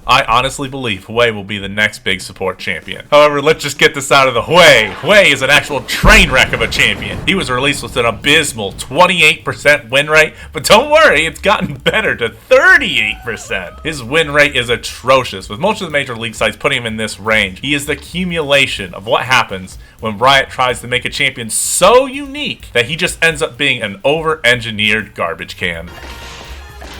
I honestly believe Hwei will be the next big support champion. However, let's just get this out of the way. Hwei is an actual train wreck of a champion. He was released with an abysmal 28% win rate, but don't worry, it's gotten better to 38%. His win rate is atrocious, with most of the major league sites putting him in this range. He is the accumulation of what happens when Riot tries to make a champion so unique that he just ends up being an over-engineered garbage can.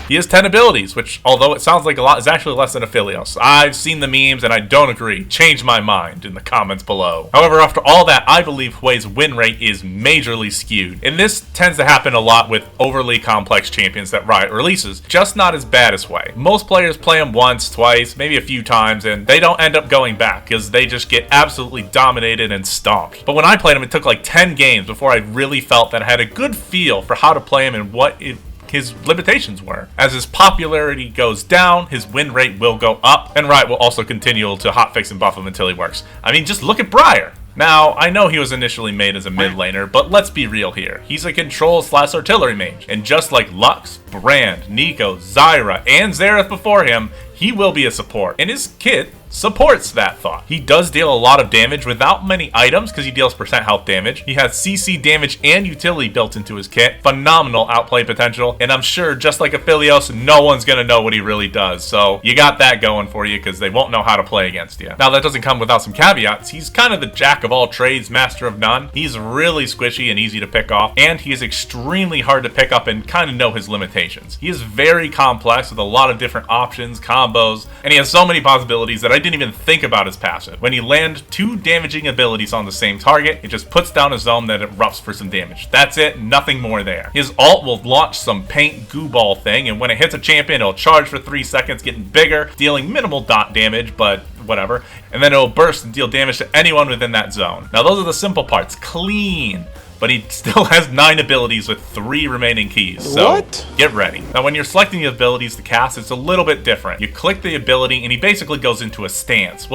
He has 10 abilities, which, although it sounds like a lot, is actually less than Aphelios. I've seen the memes and I don't agree. Change my mind in the comments below. However, after all that, I believe Hwei's win rate is majorly skewed. And this tends to happen a lot with overly complex champions that Riot releases, just not as bad as Hwei. Most players play him once, twice, maybe a few times, and they don't end up going back because they just get absolutely dominated and stomped. But when I played him, it took like 10 games before I really felt that I had a good feel for how to play him and what his limitations were. As his popularity goes down, his win rate will go up, and Riot will also continue to hotfix and buff him until he works. I mean, just look at Briar. Now, I know he was initially made as a mid laner, but let's be real here. He's a control/artillery mage, and just like Lux, Brand, Nico, Zyra, and Xerath before him, he will be a support. And his kit supports that thought. He does deal a lot of damage without many items because he deals percent health damage. He has CC damage and utility built into his kit. Phenomenal outplay potential. And I'm sure just like Aphelios, no one's going to know what he really does. So you got that going for you because they won't know how to play against you. Now that doesn't come without some caveats. He's kind of the jack of all trades, master of none. He's really squishy and easy to pick off. And he is extremely hard to pick up and kind of know his limitations. He is very complex with a lot of different options, combos, and he has so many possibilities that I didn't even think about his passive. When you land 2 damaging abilities on the same target, it just puts down a zone that erupts for some damage. That's it, nothing more there. His ult will launch some paint goo ball thing, and when it hits a champion, it'll charge for 3 seconds, getting bigger, dealing minimal dot damage, but whatever. And then it'll burst and deal damage to anyone within that zone. Now those are the simple parts. Clean. But he still has 9 abilities with 3 remaining keys, so get ready. Now when you're selecting the abilities to cast, it's a little bit different. You click the ability and he basically goes into a stance.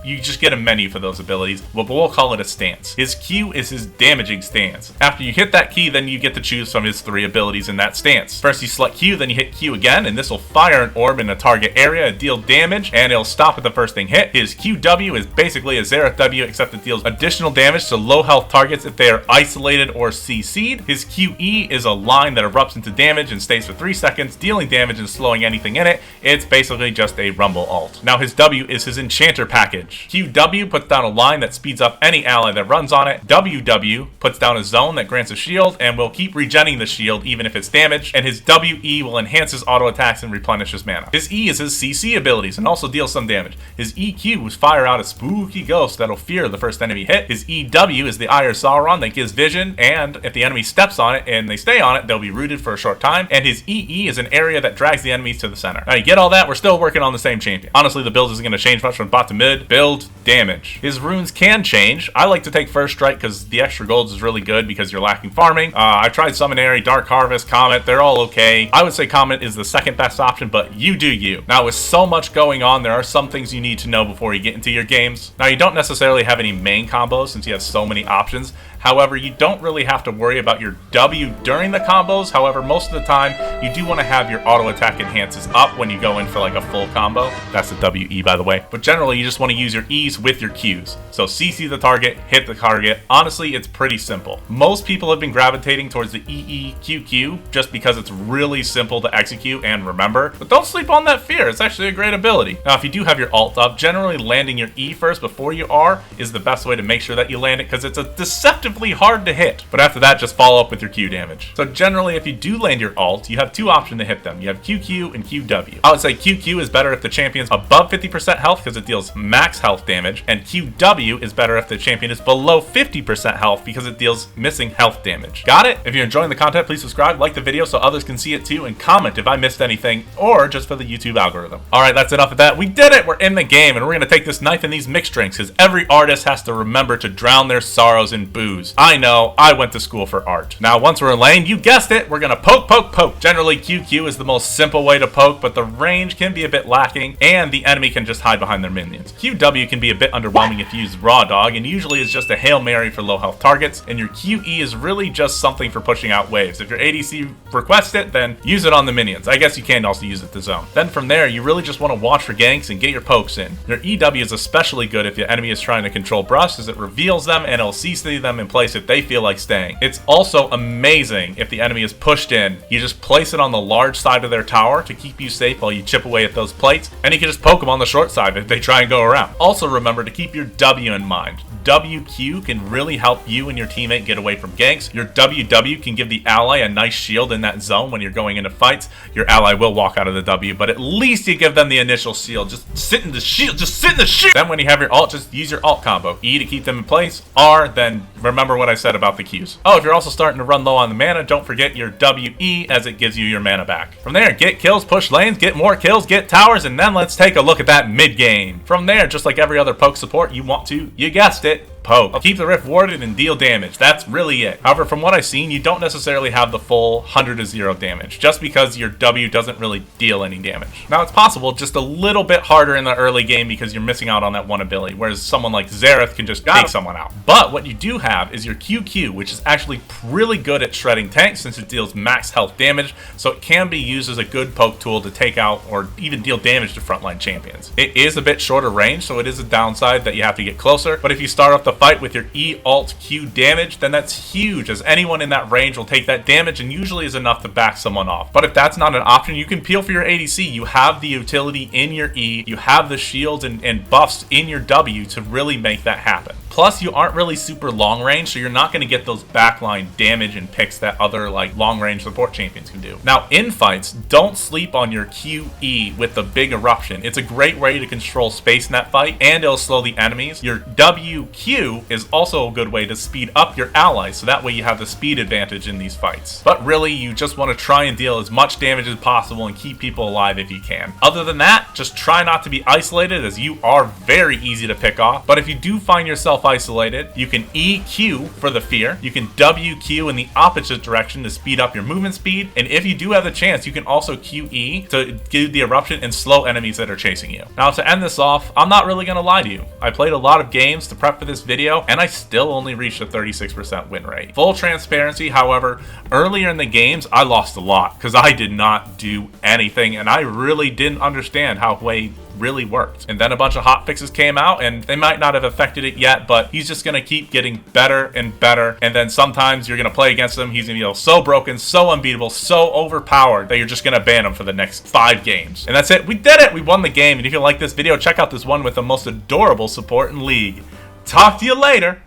You just get a menu for those abilities, but we'll call it a stance. His Q is his damaging stance. After you hit that key, then you get to choose from his 3 abilities in that stance. First you select Q, then you hit Q again, and this will fire an orb in a target area, deal damage, and it'll stop at the first thing hit. His QW is basically a Xerath W, except it deals additional damage to low health targets if they are isolated or CC'd. His QE is a line that erupts into damage and stays for 3 seconds, dealing damage and slowing anything in it. It's basically just a rumble ult. Now his W is his enchanter package. QW puts down a line that speeds up any ally that runs on it. WW puts down a zone that grants a shield and will keep regenning the shield even if it's damaged. And his WE will enhance his auto attacks and replenish his mana. His E is his CC abilities and also deals some damage. His EQ is fire out a spooky ghost that'll fear the first enemy hit. His EW is the Eye of Sauron that gives vision, and if the enemy steps on it and they stay on it, they'll be rooted for a short time. And his EE is an area that drags the enemies to the center. Now you get all that, we're still working on the same champion. Honestly, the build isn't going to change much from bot to mid. Build, damage. His runes can change. I like to take First Strike because the extra golds is really good because you're lacking farming. I tried Summonary, Dark Harvest, Comet. They're all okay. I would say Comet is the second best option, but you do you. Now with so much going on, there are some things you need to know before you get into your games. Now you don't necessarily have any main combos since you have so many options. However, you don't really have to worry about your W during the combos. However, most of the time, you do want to have your auto attack enhances up when you go in for like a full combo. That's the WE, by the way. But generally, you just want to use your E's with your Q's. So CC the target, hit the target. Honestly, it's pretty simple. Most people have been gravitating towards the EEQQ just because it's really simple to execute and remember. But don't sleep on that fear. It's actually a great ability. Now, if you do have your ult up, generally landing your E first before your R is the best way to make sure that you land it because it's a deceptive hard to hit, but after that just follow up with your Q damage. So generally if you do land your ult, you have 2 options to hit them. You have QQ and QW. I would say QQ is better if the champion's above 50% health because it deals max health damage, and QW is better if the champion is below 50% health because it deals missing health damage. Got it? If you're enjoying the content, please subscribe, like the video so others can see it too, and comment if I missed anything or just for the YouTube algorithm. Alright, that's enough of that. We did it! We're in the game and we're going to take this knife and these mixed drinks because every artist has to remember to drown their sorrows in booze. Qs. I know, I went to school for art. Now, once we're in lane, you guessed it, we're gonna poke, poke, poke. Generally, QQ is the most simple way to poke, but the range can be a bit lacking, and the enemy can just hide behind their minions. QW can be a bit underwhelming if you use Raw Dog, and usually is just a Hail Mary for low health targets, and your QE is really just something for pushing out waves. If your ADC requests it, then use it on the minions. I guess you can also use it to zone. Then from there, you really just want to watch for ganks and get your pokes in. Your EW is especially good if your enemy is trying to control brush, as it reveals them and it'll CC them in place if they feel like staying. It's also amazing if the enemy is pushed in. You just place it on the large side of their tower to keep you safe while you chip away at those plates, and you can just poke them on the short side if they try and go around. Also remember to keep your W in mind. WQ can really help you and your teammate get away from ganks. Your WW can give the ally a nice shield in that zone when you're going into fights. Your ally will walk out of the W, but at least you give them the initial shield. Just sit in the shield, just sit in the shield. Then when you have your ult, just use your ult combo. E to keep them in place, R, then remember what I said about the Qs. Oh, if you're also starting to run low on the mana, don't forget your WE, as it gives you your mana back. From there, get kills, push lanes, get more kills, get towers, and then let's take a look at that mid game. From there, just like every other poke support, you want to, you guessed it, poke. Keep the rift warded and deal damage. That's really it. However, from what I've seen, you don't necessarily have the full 100 to 0 damage, just because your W doesn't really deal any damage. Now, it's possible just a little bit harder in the early game because you're missing out on that one ability, whereas someone like Xerath can just take someone out. But what you do have is your QQ, which is actually really good at shredding tanks since it deals max health damage, so it can be used as a good poke tool to take out or even deal damage to frontline champions. It is a bit shorter range, so it is a downside that you have to get closer, but if you start off the fight with your E, Alt, Q damage, then that's huge, as anyone in that range will take that damage and usually is enough to back someone off. But if that's not an option, you can peel for your ADC. You have the utility in your E, you have the shields and buffs in your W to really make that happen. Plus, you aren't really super long range, so you're not going to get those backline damage and picks that other like long range support champions can do. Now, in fights, don't sleep on your QE with the big eruption. It's a great way to control space in that fight, and it'll slow the enemies. Your WQ is also a good way to speed up your allies, so that way you have the speed advantage in these fights. But really, you just want to try and deal as much damage as possible and keep people alive if you can. Other than that, just try not to be isolated, as you are very easy to pick off. But if you do find yourself isolated, you can EQ for the fear, you can WQ in the opposite direction to speed up your movement speed, and if you do have the chance, you can also QE to give the eruption and slow enemies that are chasing you. Now, to end this off, I'm not really going to lie to you. I played a lot of games to prep for this video, and I still only reached a 36% win rate. Full transparency, however, earlier in the games, I lost a lot because I did not do anything, and I really didn't understand how Hwei really worked. And then a bunch of hot fixes came out, and they might not have affected it yet, but he's just going to keep getting better and better. And then sometimes you're going to play against him, he's going to be so broken, so unbeatable, so overpowered that you're just going to ban him for the next 5 games. And that's it. We did it. We won the game. And if you like this video, check out this one with the most adorable support in League. Talk to you later.